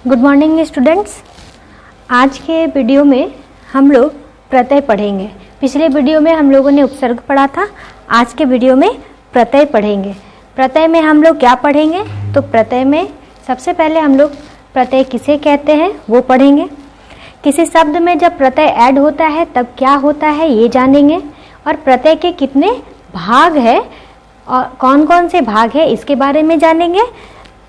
Good morning students. आज के video में हम लोग प्रत्यय पढ़ेंगे। पिछले वीडियो में हम लोगों ने उपसर्ग पढ़ा था। आज के वीडियो में प्रत्यय पढ़ेंगे। प्रत्यय में हम लोग क्या पढ़ेंगे? तो प्रत्यय में सबसे पहले हम लोग प्रत्यय किसे कहते हैं वो पढ़ेंगे। किसी शब्द में जब प्रत्यय ऐड होता है तब क्या होता है ये जानेंगे, और प्रत्यय के कितने भाग है और कौन कौन से भाग है इसके बारे में जानेंगे।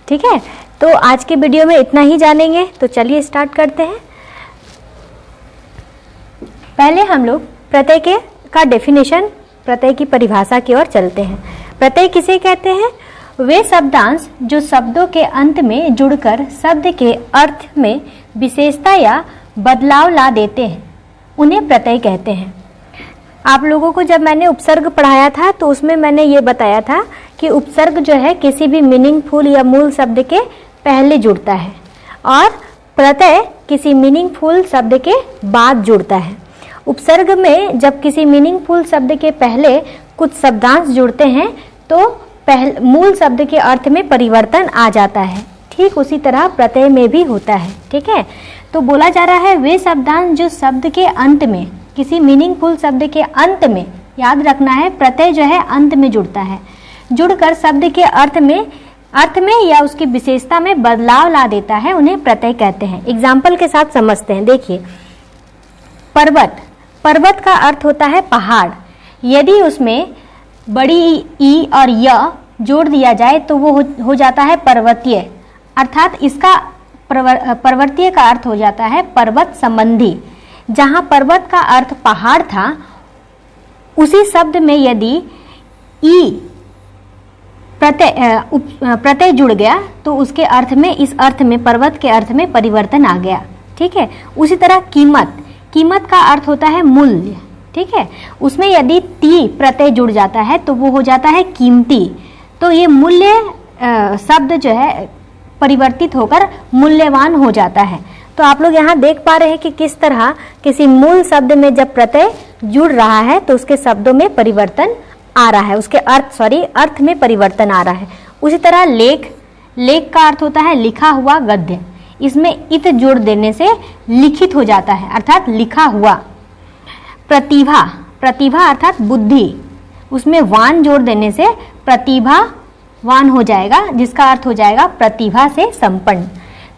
ठीक है, तो आज के वीडियो में इतना ही जानेंगे। तो चलिए स्टार्ट करते हैं। पहले हम लोग प्रत्यय का डेफिनेशन, प्रत्यय की परिभाषा की ओर चलते हैं। प्रत्यय किसे कहते हैं? वे शब्दांश जो शब्दों के अंत में जुड़कर शब्द के अर्थ में विशेषता या बदलाव ला देते हैं, उन्हें प्रत्यय कहते हैं। आप लोगों को जब मैंने उपसर्ग पढ़ाया था तो उसमें मैंने ये बताया था कि उपसर्ग जो है किसी भी मीनिंगफुल या मूल शब्द के पहले जुड़ता है और प्रत्यय किसी मीनिंगफुल शब्द के बाद जुड़ता है। उपसर्ग में जब किसी मीनिंगफुल शब्द के पहले कुछ शब्दांश जुड़ते हैं तो मूल शब्द के अर्थ में परिवर्तन आ जाता है। ठीक उसी तरह प्रत्यय में भी होता है। ठीक है, तो बोला जा रहा है वे शब्दांश जो शब्द के अंत में, किसी मीनिंगफुल शब्द के अंत में, याद रखना है प्रत्यय जो है अंत में जुड़ता है, जुड़कर शब्द के अर्थ में या उसकी विशेषता में बदलाव ला देता है, उन्हें प्रत्यय कहते हैं। एग्जाम्पल के साथ समझते हैं। देखिए, पर्वत, पर्वत का अर्थ होता है पहाड़। यदि उसमें बड़ी ई और य जोड़ दिया जाए तो वो हो जाता है पर्वतीय, अर्थात इसका पर्वतीय का अर्थ हो जाता है पर्वत संबंधी। जहाँ पर्वत का अर्थ पहाड़ था, उसी शब्द में यदि ई प्रत्यय जुड़ गया तो उसके अर्थ में, इस अर्थ में, पर्वत के अर्थ में परिवर्तन आ गया। ठीक है, उसी तरह कीमत, कीमत का अर्थ होता है मूल्य। ठीक है, उसमें यदि ती प्रत्यय जुड़ जाता है तो वो हो जाता है कीमती। तो ये मूल्य शब्द जो है परिवर्तित होकर मूल्यवान हो जाता है। तो आप लोग यहाँ देख पा रहे हैं कि किस तरह किसी मूल शब्द में जब प्रत्यय जुड़ रहा है तो उसके शब्दों में परिवर्तन आ रहा है, उसके अर्थ में परिवर्तन आ रहा है। उसी तरह लेख, लेख का अर्थ होता है लिखा हुआ गद्य। इसमें इत जोड़ देने से लिखित हो जाता है, अर्थात लिखा हुआ। प्रतिभा, प्रतिभा अर्थात बुद्धि, उसमें वान जोड़ देने से प्रतिभावान हो जाएगा, जिसका अर्थ हो जाएगा प्रतिभा से संपन्न।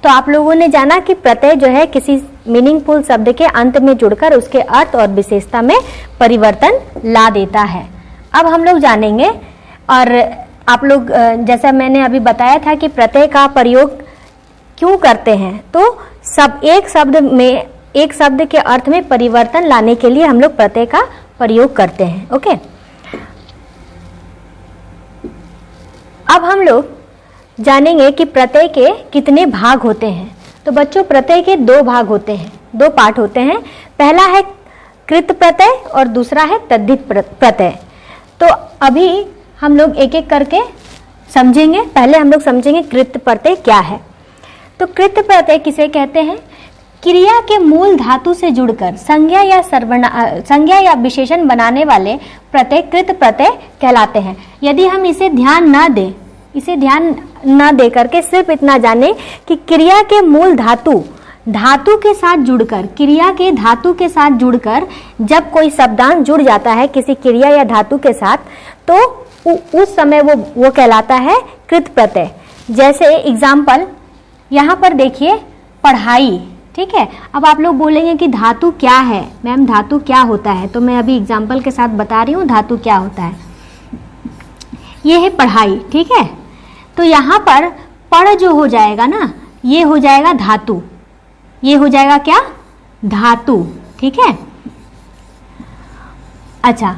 तो आप लोगों ने जाना कि प्रत्यय जो है किसी मीनिंगफुल शब्द के अंत में जुड़कर उसके अर्थ और विशेषता में परिवर्तन ला देता है। अब हम लोग जानेंगे, और आप लोग जैसा मैंने अभी बताया था कि प्रत्यय का प्रयोग क्यों करते हैं, तो एक शब्द के अर्थ में परिवर्तन लाने के लिए हम लोग प्रत्यय का प्रयोग करते हैं। ओके, अब हम लोग जानेंगे कि प्रत्यय के कितने भाग होते हैं। तो बच्चों, प्रत्यय के दो भाग होते हैं, दो पार्ट होते हैं। पहला है कृत प्रत्यय और दूसरा है तद्धित प्रत्यय। तो अभी हम लोग एक एक करके समझेंगे। पहले हम लोग समझेंगे कृत प्रत्यय क्या है। तो कृत प्रत्यय किसे कहते हैं? क्रिया के मूल धातु से जुड़कर संज्ञा या विशेषण बनाने वाले प्रत्यय कृत प्रत्यय कहलाते हैं। यदि हम इसे ध्यान न दे करके सिर्फ इतना जाने कि क्रिया के मूल धातु के साथ जुड़कर, क्रिया के धातु के साथ जुड़कर जब कोई शब्दांश जुड़ जाता है किसी क्रिया या धातु के साथ, तो उस समय वो कहलाता है कृत प्रत्यय। जैसे एग्जाम्पल यहाँ पर देखिए, पढ़ाई। ठीक है, अब आप लोग बोलेंगे कि धातु क्या है मैम, धातु क्या होता है? तो मैं अभी एग्जाम्पल के साथ बता रही हूँ धातु क्या होता है। ये है पढ़ाई। ठीक है, तो यहाँ पर पढ़ जो हो जाएगा ना, ये हो जाएगा धातु। ये हो जाएगा क्या? धातु। ठीक है, अच्छा,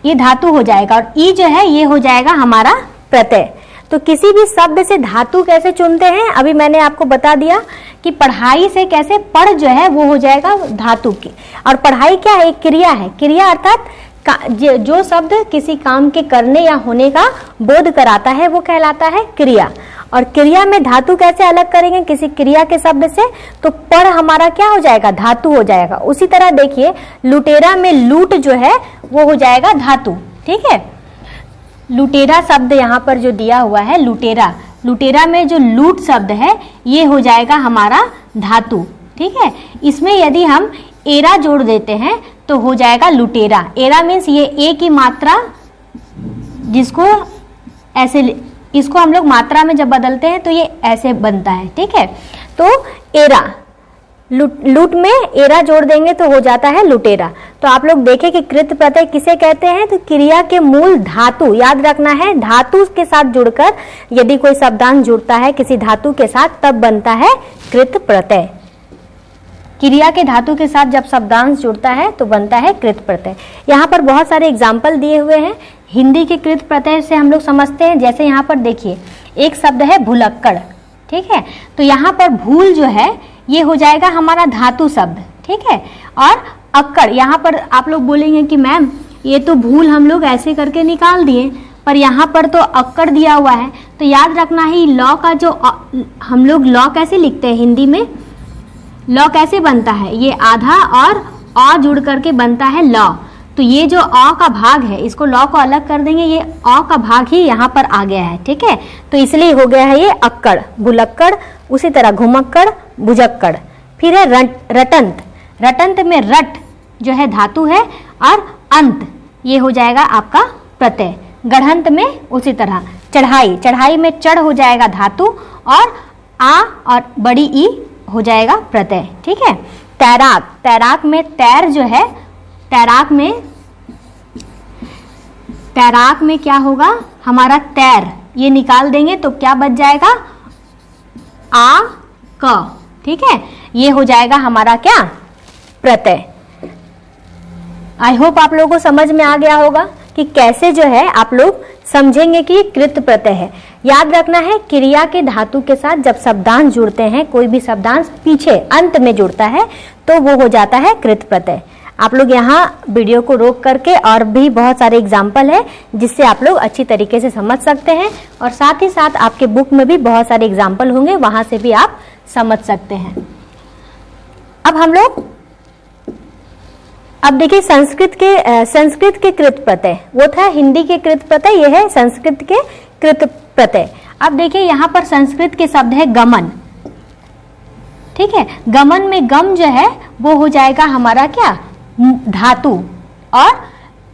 ये धातु हो जाएगा, और ई जो है ये हो जाएगा हमारा प्रत्यय। तो किसी भी शब्द से धातु कैसे चुनते हैं, अभी मैंने आपको बता दिया कि पढ़ाई से कैसे पढ़ जो है वो हो जाएगा धातु की। और पढ़ाई क्या है? एक क्रिया है। क्रिया अर्थात जो शब्द किसी काम के करने या होने का बोध कराता है वो कहलाता है क्रिया। और क्रिया में धातु कैसे अलग करेंगे किसी क्रिया के शब्द से? तो पढ़ हमारा क्या हो जाएगा? धातु हो जाएगा। उसी तरह देखिए, लुटेरा में लूट जो है वो हो जाएगा धातु। ठीक है, लुटेरा शब्द यहाँ पर जो दिया हुआ है लुटेरा, लुटेरा में जो लूट शब्द है ये हो जाएगा हमारा धातु, ठीक है। इसमें यदि हम एरा जोड़ देते हैं तो हो जाएगा लुटेरा। एरा मीन्स ये ए की मात्रा, जिसको ऐसे, इसको हम लोग मात्रा में जब बदलते हैं तो ये ऐसे बनता है, ठीक है। तो एरा, लूट में एरा जोड़ देंगे तो हो जाता है लुटेरा। तो आप लोग देखें कि कृत प्रत्यय किसे कहते हैं, तो क्रिया के मूल धातु, याद रखना है, धातु के साथ जुड़कर यदि कोई शब्दांश जुड़ता है किसी धातु के साथ तब बनता है कृत प्रत्यय। क्रिया के धातु के साथ जब शब्दांश जुड़ता है तो बनता है कृत प्रत्यय। यहाँ पर बहुत सारे एग्जाम्पल दिए हुए हैं हिंदी के कृत प्रत्यय से हम लोग समझते हैं। जैसे यहाँ पर देखिए एक शब्द है भुलक्कड़, ठीक है। तो यहाँ पर भूल जो है ये हो जाएगा हमारा धातु शब्द, ठीक है। और अक्कड़, यहाँ पर आप लोग बोलेंगे कि मैम ये तो भूल हम लोग ऐसे करके निकाल दिए, पर यहाँ पर तो अक्कड़ दिया हुआ है। तो याद रखना है लॉ का जो हम लोग लॉ कैसे लिखते हैं हिंदी में, लॉ कैसे बनता है, ये आधा और अ जुड़ करके बनता है लॉ। तो ये जो अ का भाग है इसको लॉ को अलग कर देंगे, ये अ का भाग ही यहाँ पर आ गया है, ठीक है। तो इसलिए हो गया है ये अक्कड़, भुलक्कड़। उसी तरह घुमक्कड़, भुजक्कड़। फिर है रटंत, रटंत में रट जो है धातु है और अंत ये हो जाएगा आपका प्रत्यय। गढ़ंत में उसी तरह चढ़ाई, चढ़ाई में चढ़ हो जाएगा धातु और आ और बड़ी ई हो जाएगा प्रत्यय, ठीक है। तैराक, तैराक में तैर जो है, तैराक में क्या होगा हमारा तैर, ये निकाल देंगे तो क्या बच जाएगा आ क, ठीक है। ये हो जाएगा हमारा क्या प्रत्यय। आई होप आप लोगों को समझ में आ गया होगा कि कैसे जो है आप लोग समझेंगे कि कृत प्रत्यय है। याद रखना है क्रिया के धातु के साथ जब शब्दांश जुड़ते हैं, कोई भी शब्दांश पीछे अंत में जुड़ता है तो वो हो जाता है कृत प्रत्यय। आप लोग यहाँ वीडियो को रोक करके और भी बहुत सारे एग्जाम्पल है जिससे आप लोग अच्छी तरीके से समझ सकते हैं, और साथ ही साथ आपके बुक में भी बहुत सारे एग्जाम्पल होंगे, वहां से भी आप समझ सकते हैं। अब हम लोग अब देखिए संस्कृत के कृत प्रत्यय, वो था हिंदी के कृत प्रत्यय, ये है संस्कृत के कृत प्रत्यय। अब देखिए यहाँ पर संस्कृत के शब्द है गमन, ठीक है। गमन में गम जो है वो हो जाएगा हमारा क्या धातु, और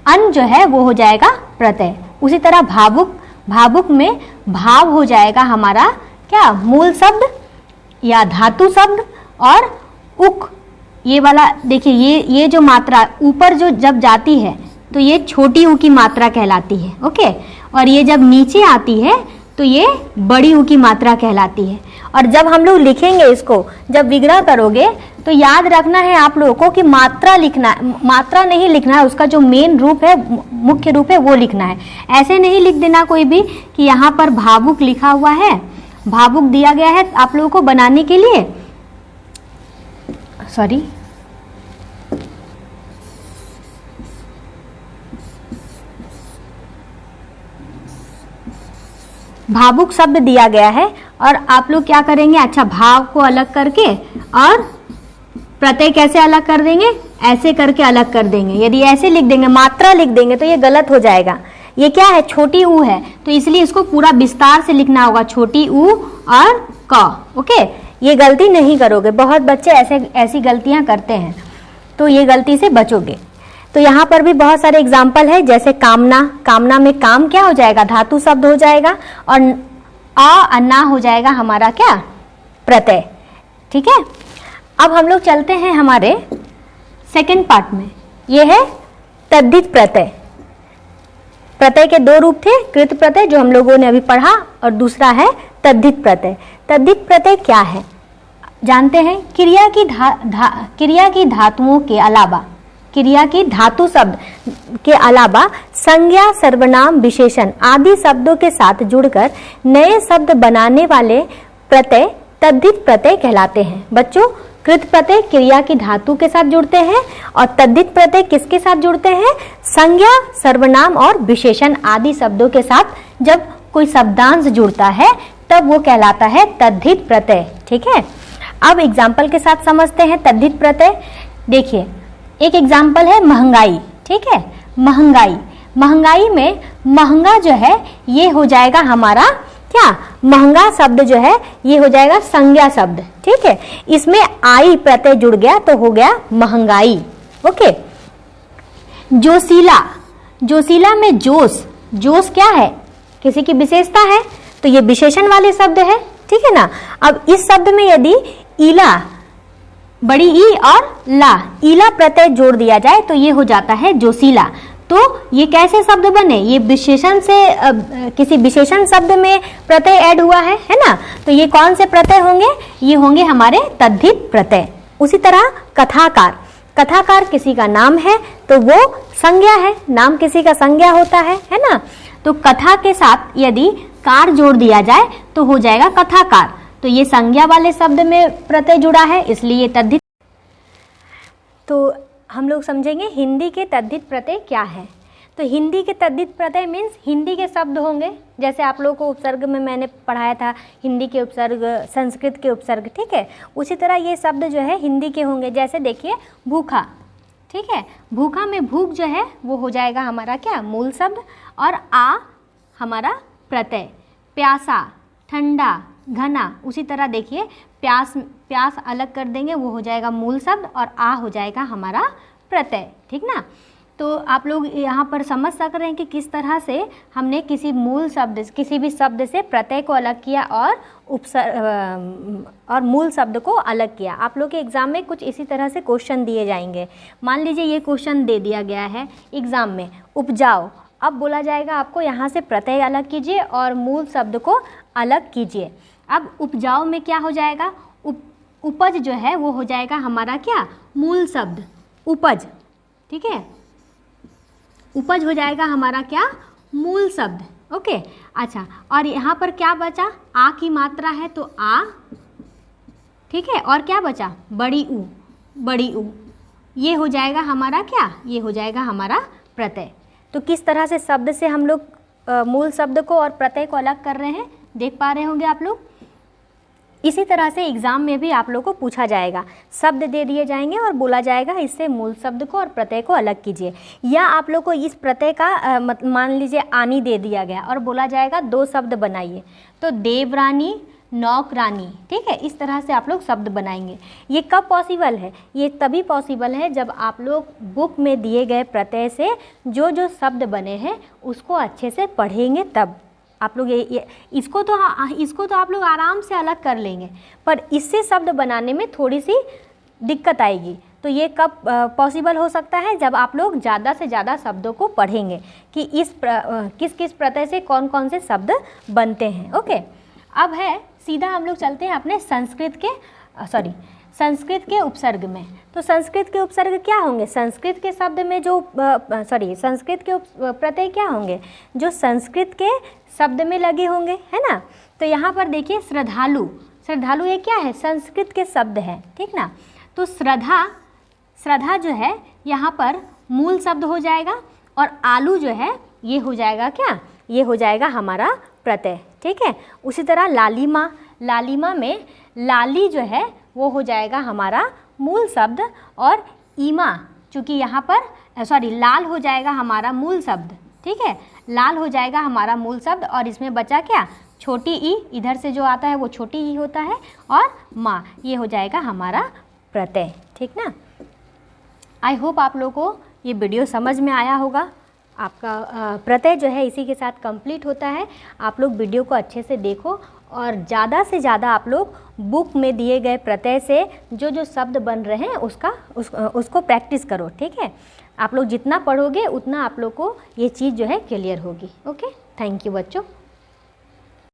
अन जो है वो हो जाएगा प्रत्यय। उसी तरह भावुक, भावुक में भाव हो जाएगा हमारा क्या मूल शब्द या धातु शब्द, और उक ये वाला देखिए ये जो मात्रा ऊपर जो जब जाती है तो ये छोटी ऊ की मात्रा कहलाती है, ओके। और ये जब नीचे आती है तो ये बड़ी ऊ की मात्रा कहलाती है। और जब हम लोग लिखेंगे इसको, जब विग्रह करोगे तो याद रखना है आप लोगों को कि मात्रा लिखना, मात्रा नहीं लिखना है, उसका जो मेन रूप है, मुख्य रूप है वो लिखना है। ऐसे नहीं लिख देना कोई भी कि यहाँ पर भावुक लिखा हुआ है, भावुक दिया गया है आप लोगों को बनाने के लिए, सॉरी भावुक शब्द दिया गया है, और आप लोग क्या करेंगे, अच्छा भाव को अलग करके और प्रत्यय कैसे अलग कर देंगे, ऐसे करके अलग कर देंगे। यदि ऐसे लिख देंगे, मात्रा लिख देंगे तो ये गलत हो जाएगा। ये क्या है, छोटी ऊ है, तो इसलिए इसको पूरा विस्तार से लिखना होगा, छोटी ऊ और क, ओके। ये गलती नहीं करोगे, बहुत बच्चे ऐसी गलतियां करते हैं, तो ये गलती से बचोगे। तो यहाँ पर भी बहुत सारे एग्जाम्पल है, जैसे कामना, कामना में काम क्या हो जाएगा धातु शब्द हो जाएगा, और अन्ना हो जाएगा हमारा क्या प्रत्यय, ठीक है। अब हम लोग चलते हैं हमारे सेकंड पार्ट में, ये है तद्धित प्रत्यय। प्रत्यय के दो रूप थे, कृत प्रत्यय जो हम लोगों ने अभी पढ़ा, और दूसरा है तद्धित प्रत्यय। तद्धित प्रत्यय क्या है जानते हैं, क्रिया की धातुओं के अलावा, क्रिया की धातु शब्द के अलावा संज्ञा, सर्वनाम, विशेषण आदि शब्दों के साथ जुड़कर नए शब्द बनाने वाले प्रत्यय तद्धित प्रत्यय कहलाते हैं। बच्चों, कृत प्रत्यय क्रिया की धातु के साथ जुड़ते हैं, और तद्धित प्रत्यय किसके साथ जुड़ते हैं, संज्ञा, सर्वनाम और विशेषण आदि शब्दों के साथ जब कोई शब्दांश जुड़ता है तब वो कहलाता है तद्धित प्रत्यय, ठीक है। अब एग्जाम्पल के साथ समझते हैं तद्धित प्रत्यय। देखिए एक एग्जाम्पल है महंगाई, ठीक है। महंगाई, महंगाई में महंगा जो है ये हो जाएगा हमारा क्या महंगा शब्द जो है ये हो जाएगा संज्ञा शब्द, ठीक है। इसमें आई प्रत्यय जुड़ गया तो हो गया महंगाई। ओके। जोशीला, जोशीला में जोश, जोश क्या है, किसी की विशेषता है, तो ये विशेषण वाले शब्द है, ठीक है ना। अब इस शब्द में यदि ईला, बड़ी ई और ला, ईला प्रत्यय जोड़ दिया जाए तो ये हो जाता है जोशीला। तो ये कैसे शब्द बने, ये विशेषण से किसी विशेषण शब्द में प्रत्यय ऐड हुआ है ना, तो ये कौन से प्रत्यय होंगे, ये होंगे हमारे तद्धित प्रत्यय। उसी तरह कथाकार, कथाकार किसी का नाम है तो वो संज्ञा है, नाम किसी का संज्ञा होता है ना। तो कथा के साथ यदि कार जोड़ दिया जाए तो हो जाएगा कथाकार, तो ये संज्ञा वाले शब्द में प्रत्यय जुड़ा है इसलिए तद्धित। तो हम लोग समझेंगे हिंदी के तद्धित प्रत्यय क्या है। तो हिंदी के तद्धित प्रत्यय मीन्स हिंदी के शब्द होंगे, जैसे आप लोगों को उपसर्ग में मैंने पढ़ाया था हिंदी के उपसर्ग, संस्कृत के उपसर्ग, ठीक है। उसी तरह ये शब्द जो है हिंदी के होंगे, जैसे देखिए भूखा, ठीक है। भूखा में भूख जो है वो हो जाएगा हमारा क्या, मूल शब्द, और आ हमारा प्रत्यय। प्यासा, ठंडा, घना, उसी तरह देखिए प्यास, प्यास अलग कर देंगे वो हो जाएगा मूल शब्द और आ हो जाएगा हमारा प्रत्यय, ठीक ना। तो आप लोग यहाँ पर समझ सक रहे हैं कि किस तरह से हमने किसी मूल शब्द, किसी भी शब्द से प्रत्यय को अलग किया और और मूल शब्द को अलग किया। आप लोग के एग्ज़ाम में कुछ इसी तरह से क्वेश्चन दिए जाएंगे। मान लीजिए ये क्वेश्चन दे दिया गया है एग्ज़ाम में, उपजाओ, अब बोला जाएगा आपको यहाँ से प्रत्यय अलग कीजिए और मूल शब्द को अलग कीजिए। अब उपजाओ में क्या हो जाएगा, उपज जो है वो हो जाएगा हमारा क्या, मूल शब्द उपज, ठीक है। उपज हो जाएगा हमारा क्या, मूल शब्द, ओके। अच्छा, और यहाँ पर क्या बचा, आ की मात्रा है तो आ, ठीक है, और क्या बचा, बड़ी ऊ, बड़ी ऊ, ये हो जाएगा हमारा क्या, ये हो जाएगा हमारा प्रत्यय। तो किस तरह से शब्द से हम लोग मूल शब्द को और प्रत्यय को अलग कर रहे हैं, देख पा रहे होंगे आप लोग। इसी तरह से एग्ज़ाम में भी आप लोग को पूछा जाएगा, शब्द दे दिए जाएंगे और बोला जाएगा इससे मूल शब्द को और प्रत्यय को अलग कीजिए। या आप लोग को इस प्रत्यय का मान लीजिए आनी दे दिया गया और बोला जाएगा दो शब्द बनाइए, तो देवरानी, नौकरानी, ठीक है। इस तरह से आप लोग शब्द बनाएंगे। ये कब पॉसिबल है, ये तभी पॉसिबल है जब आप लोग बुक में दिए गए प्रत्यय से जो जो शब्द बने हैं उसको अच्छे से पढ़ेंगे, तब आप लोग इसको तो आप लोग आराम से अलग कर लेंगे, पर इससे शब्द बनाने में थोड़ी सी दिक्कत आएगी। तो ये कब पॉसिबल हो सकता है, जब आप लोग ज़्यादा से ज़्यादा शब्दों को पढ़ेंगे कि किस किस प्रत्यय से कौन कौन से शब्द बनते हैं, ओके। अब है सीधा हम लोग चलते हैं अपने संस्कृत के उपसर्ग में। तो संस्कृत के उपसर्ग क्या होंगे, संस्कृत के शब्द में जो संस्कृत के प्रत्यय क्या होंगे, जो संस्कृत के शब्द में लगे होंगे, है ना। तो यहाँ पर देखिए श्रद्धालु, श्रद्धालु ये क्या है, संस्कृत के शब्द है, ठीक ना। तो श्रद्धा जो है यहाँ पर मूल शब्द हो जाएगा और आलू जो है ये हो जाएगा क्या, ये हो जाएगा हमारा प्रत्यय, ठीक है। उसी तरह लालिमा, लालिमा में लाली जो है वो हो जाएगा हमारा मूल शब्द, और ईमा चूँकि यहाँ पर लाल हो जाएगा हमारा मूल शब्द, ठीक है। लाल हो जाएगा हमारा मूल शब्द और इसमें बचा क्या, छोटी ई, इधर से जो आता है वो छोटी ई होता है, और माँ ये हो जाएगा हमारा प्रत्यय, ठीक ना। आई होप आप लोगों को ये वीडियो समझ में आया होगा। आपका प्रत्यय जो है इसी के साथ कंप्लीट होता है। आप लोग वीडियो को अच्छे से देखो और ज़्यादा से ज़्यादा आप लोग बुक में दिए गए प्रत्यय से जो जो शब्द बन रहे हैं उसको प्रैक्टिस करो, ठीक है। आप लोग जितना पढ़ोगे उतना आप लोग को ये चीज़ जो है क्लियर होगी, ओके। थैंक यू बच्चों।